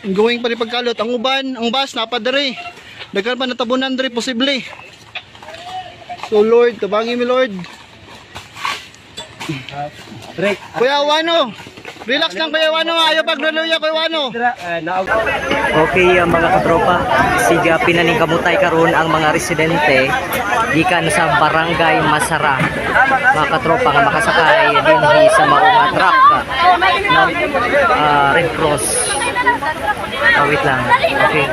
Going pa rin pagkalot. Ang uban, ang bus, napadari. Daghan pa natabunan diri, posible. So Lord, tabangin mi Lord. Break. Kuya Wano, relax lang Kuya Wano. Ayaw paglaluya Kuya Wano. Okay, mga katropa, siga pinaning kamutay karon ang mga residente gikan sa barangay Masara. Mga katropa nga makasakay dinhi sa maong truck ng Red Cross. Wait lang. Okay.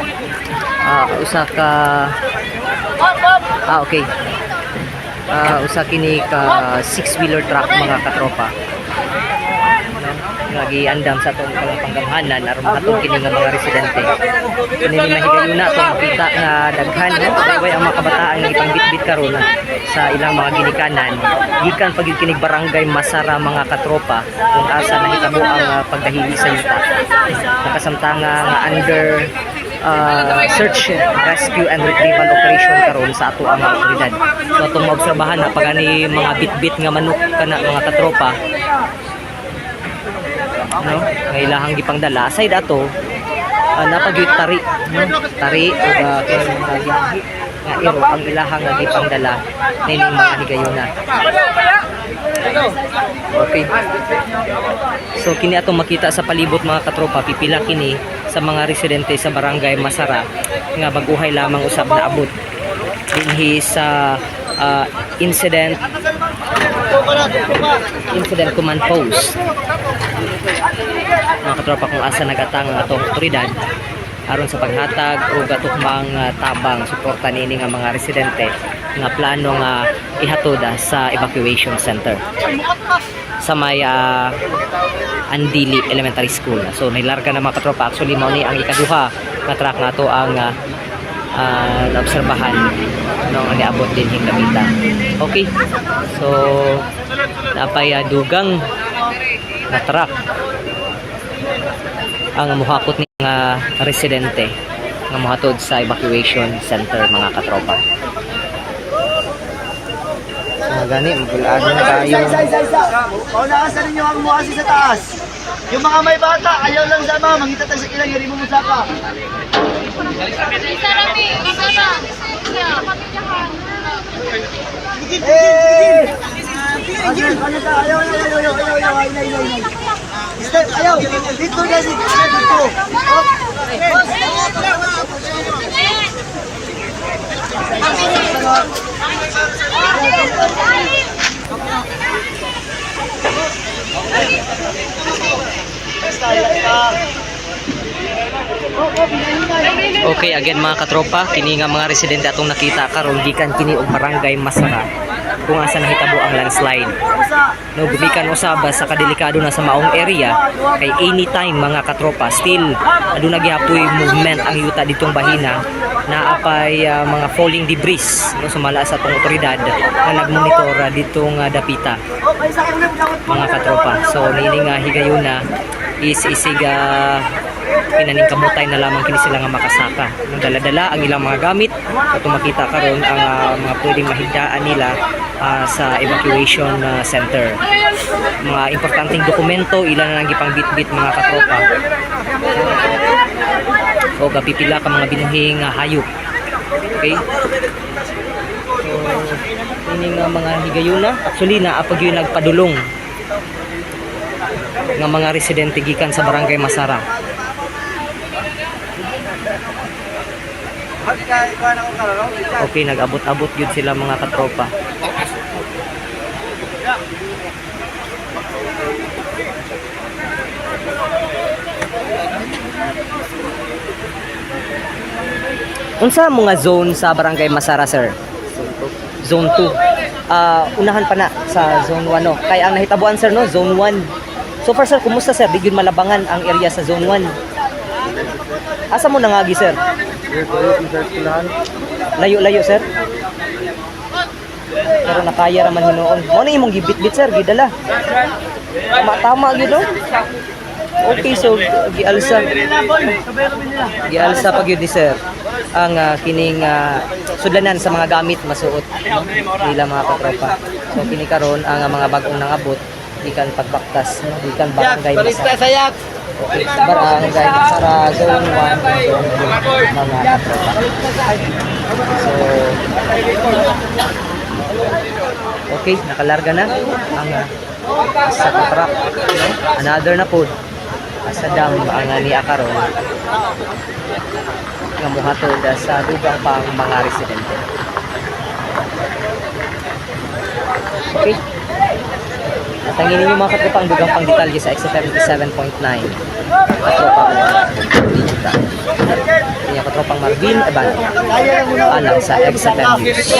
Usa ka okay. Usa kini ka 6-wheeler truck mga katropa. Lagi andam sa atong panggamhanan aron makatong kini nga mga residente. Kini mahigayon na atong makita nga daghan way ang mga kabataan nga ipangbitbit karon sa ilang mga ginikanan gikan pagid kinig barangay Masara mga katropa kung asa nahitabo ang pagdahili sa yuta. Nakasamtanga nga under search, rescue and retrieval operation karon sa ato ang mga otoridad. So atong maobserbahan na pagani mga bitbit nga manok kana mga katropa no nga ilahang gipangdala aside ato napagyud tari no tari ug kinahanglan nga iro ang ilahang gipangdala nining mga higayuna. Okay, so kini atong makita sa palibot mga katropa, pipila kini sa mga residente sa barangay Masara nga baguhay lamang usab na abot dinhi sa incident command post mga katropa kung asa nagatang ang atong otoridad aron sa paghatag o gatukmang tabang suporta nini nga mga residente nga plano nga ihatoda sa evacuation center sa may Andili Elementary School. So nilarga na mga katropa, actually mao ni ang ikaduha nga truck nato ang naobserbahan nung ang niabot din hing Davita. Okay, so napay dugang na truck ang muhakot ni nga residente nga mohatod sa evacuation center mga katropa. Gani, magulaan na tayo. Paunahan sa ninyo ang muasi sa taas. Yung mga may bata, ayaw lang sama. Mangita tayo sa ilang, yari mo musaka. Isa rami, isa ba? Ayaw, dito na dito. Okay, again mga katropa, kini nga mga residente atong nakita karon gikan kini og barangay Masara kung asa nahitabo ang landslide. No, gumikan usaba sa kadelikado na sa maong area kay anytime mga katropa still aduna gihapoy movement ang yuta ditong bahina na apay mga falling debris no sumala sa atong otoridad nga nagmonitor ditong dapita mga katropa. So nini nga higayuna is isiga pinaning kamutay na lamang kini sila nga makasaka. Nung dala-dala ang ilang mga gamit at makita karon ang mga pwedeng mahigdaan nila sa evacuation center. Mga importanteng dokumento ilan na lang gipang bitbit mga katropa. O kapipila ka mga binuhing hayop. Okay? So ini nga mga higayuna actually naapag yun nagpadulong nga mga residente gikan sa barangay Masara. Okay, nag-abot-abot yun sila mga katropa. Unsa mga zone sa barangay Masara, sir? Zone 2. Unahan pa na sa zone 1 no. Kaya ang nahitabuan sir no, zone 1. So far sir, kumusta sir? Di gyud malabangan ang area sa zone 1. Asa mo nangagi sir? Layo-layo sir. Pero nakaya raman hinuon. Mo na imong gibit-bit sir, gidala. Tama gyud no. Okay, so gialsa pag yun ni sir ang kining sudlanan sa mga gamit masuot nila mga katropa. So kini karon ang mga bagong nangabot gikan pagbaktas no, gikan barangay Masara. barangay Masara, Zone 1, and Zone 2, mga katropa. So, okay, nakalarga na ang sa truck. Another na po sa dam ang ni Akaron nga muhatod sa dugang pang mga residente. Okay. Natangin ninyo mga katropa ang dugang pang detalye sa X77.9 katropa digital. Kanya katropang Marvin Eban alang sa X7 News.